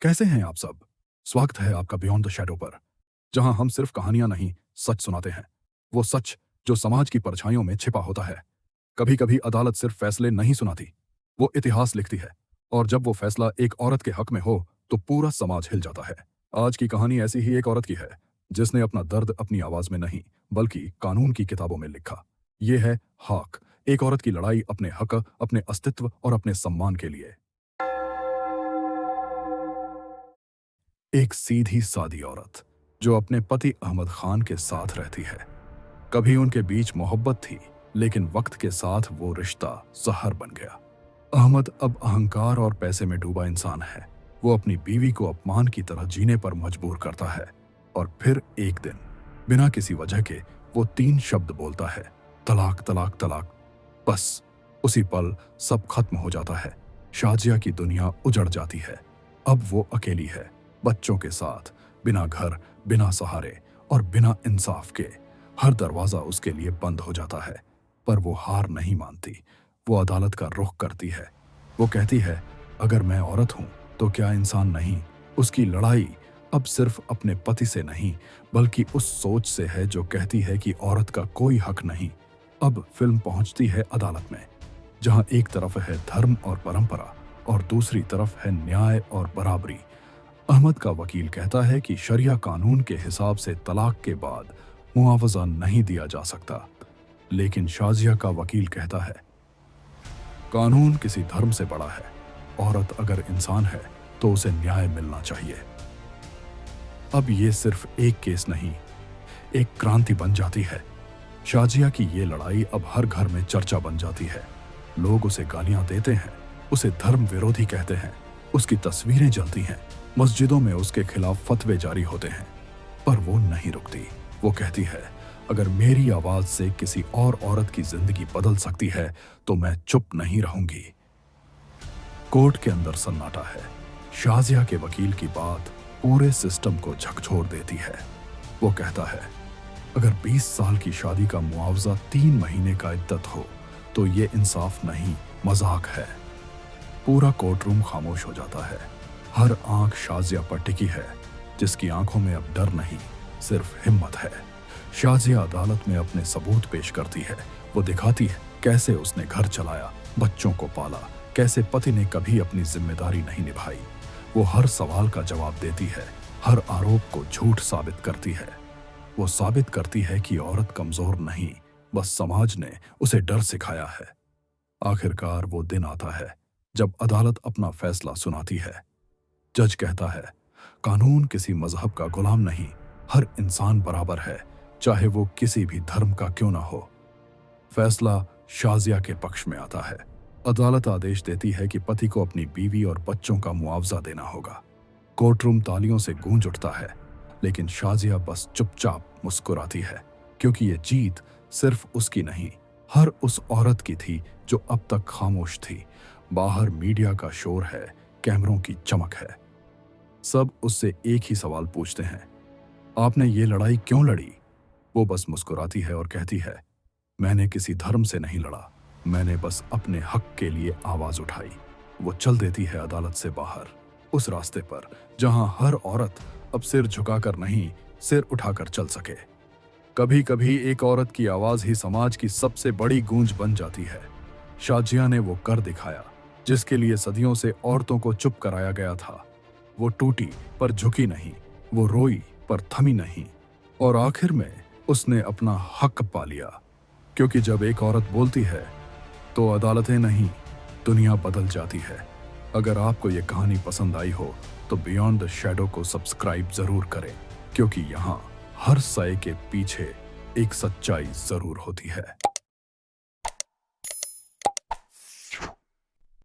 कैसे हैं आप सब? स्वागत है आपका बियॉन्ड द शैडो पर, जहां हम सिर्फ कहानियां नहीं, सच सुनाते हैं। वो सच जो समाज की परछाइयों में छिपा होता है। कभी-कभी अदालत सिर्फ फैसले नहीं सुनाती, वो इतिहास लिखती है। और जब वो फैसला एक औरत के हक में हो, तो पूरा समाज हिल जाता है। आज की कहानी ऐसी ही एक औरत की है, जिसने अपना दर्द अपनी आवाज में नहीं, बल्कि कानून की किताबों में लिखा। ये है हाक, एक औरत की लड़ाई अपने हक, अपने अस्तित्व और अपने सम्मान के लिए। एक सीधी सादी औरत जो अपने पति अहमद खान के साथ रहती है। कभी उनके बीच मोहब्बत थी, लेकिन वक्त के साथ वो रिश्ता जहर बन गया। अहमद अब अहंकार और पैसे में डूबा इंसान है। वो अपनी बीवी को अपमान की तरह जीने पर मजबूर करता है। और फिर एक दिन, बिना किसी वजह के, वो 3 शब्द बोलता है, तलाक तलाक तलाक। बस उसी पल सब खत्म हो जाता है। शाजिया की दुनिया उजड़ जाती है। अब वो अकेली है, बच्चों के साथ, बिना घर, बिना सहारे और बिना इंसाफ के। हर दरवाजा उसके लिए बंद हो जाता है। पर वो हार नहीं मानती। वो अदालत का रुख करती है। वो कहती है, अगर मैं औरत हूं तो क्या इंसान नहीं? उसकी लड़ाई अब सिर्फ अपने पति से नहीं, बल्कि उस सोच से है जो कहती है कि औरत का कोई हक नहीं। अब फिल्म पहुंचती है अदालत में, जहां एक तरफ है धर्म और परंपरा और दूसरी तरफ है न्याय और बराबरी। अहमद का वकील कहता है कि शरिया कानून के हिसाब से तलाक के बाद मुआवजा नहीं दिया जा सकता। लेकिन शाजिया का वकील कहता है, कानून किसी धर्म से बड़ा है। औरत अगर इंसान है तो उसे न्याय मिलना चाहिए। अब ये सिर्फ एक केस नहीं, एक क्रांति बन जाती है। शाजिया की ये लड़ाई अब हर घर में चर्चा बन जाती है। लोग उसे गालियां देते हैं, उसे धर्म विरोधी कहते हैं, उसकी तस्वीरें जलती हैं, मस्जिदों में उसके खिलाफ फतवे जारी होते हैं। पर वो नहीं रुकती। वो कहती है, अगर मेरी आवाज से किसी और औरत की जिंदगी बदल सकती है तो मैं चुप नहीं रहूंगी। कोर्ट के अंदर सन्नाटा है। शाजिया के वकील की बात पूरे सिस्टम को झकझोर देती है। वो कहता है, अगर 20 साल की शादी का मुआवजा 3 महीने का इद्दत हो तो ये इंसाफ नहीं, मजाक है। पूरा कोर्टरूम खामोश हो जाता है। हर आंख शाजिया पर टिकी है, जिसकी आंखों में अब डर नहीं, सिर्फ हिम्मत है। शाजिया अदालत में अपने सबूत पेश करती है। वो दिखाती है कैसे उसने घर चलाया, बच्चों को पाला, कैसे पति ने कभी अपनी जिम्मेदारी नहीं निभाई। वो हर सवाल का जवाब देती है, हर आरोप को झूठ साबित करती है। वो साबित करती है कि औरत कमजोर नहीं, बस समाज ने उसे डर सिखाया है। आखिरकार वो दिन आता है जब अदालत अपना फैसला सुनाती है। जज कहता है, कानून किसी मजहब का गुलाम नहीं, हर इंसान बराबर है, चाहे वो किसी भी धर्म का क्यों ना हो। फैसला शाजिया के पक्ष में आता है। अदालत आदेश देती है कि पति को अपनी बीवी और बच्चों का मुआवजा देना होगा। कोर्टरूम तालियों से गूंज उठता है, लेकिन शाजिया बस चुपचाप मुस्कुराती है, क्योंकि ये जीत सिर्फ उसकी नहीं, हर उस औरत की थी जो अब तक खामोश थी। बाहर मीडिया का शोर है, कैमरों की चमक है। सब उससे एक ही सवाल पूछते हैं, आपने ये लड़ाई क्यों लड़ी? वो बस मुस्कुराती है और कहती है, मैंने किसी धर्म से नहीं लड़ा, मैंने बस अपने हक के लिए आवाज उठाई। वो चल देती है अदालत से बाहर, उस रास्ते पर जहां हर औरत अब सिर झुकाकर नहीं, सिर उठाकर चल सके। कभी कभी एक औरत की आवाज ही समाज की सबसे बड़ी गूंज बन जाती है। शाजिया ने वो कर दिखाया जिसके लिए सदियों से औरतों को चुप कराया गया था। वो टूटी पर झुकी नहीं, वो रोई पर थमी नहीं, और आखिर में उसने अपना हक पा लिया। क्योंकि जब एक औरत बोलती है तो अदालतें नहीं, दुनिया बदल जाती है। अगर आपको ये कहानी पसंद आई हो तो बियॉन्ड द शैडो को सब्सक्राइब जरूर करें, क्योंकि यहाँ हर साए के पीछे एक सच्चाई जरूर होती है।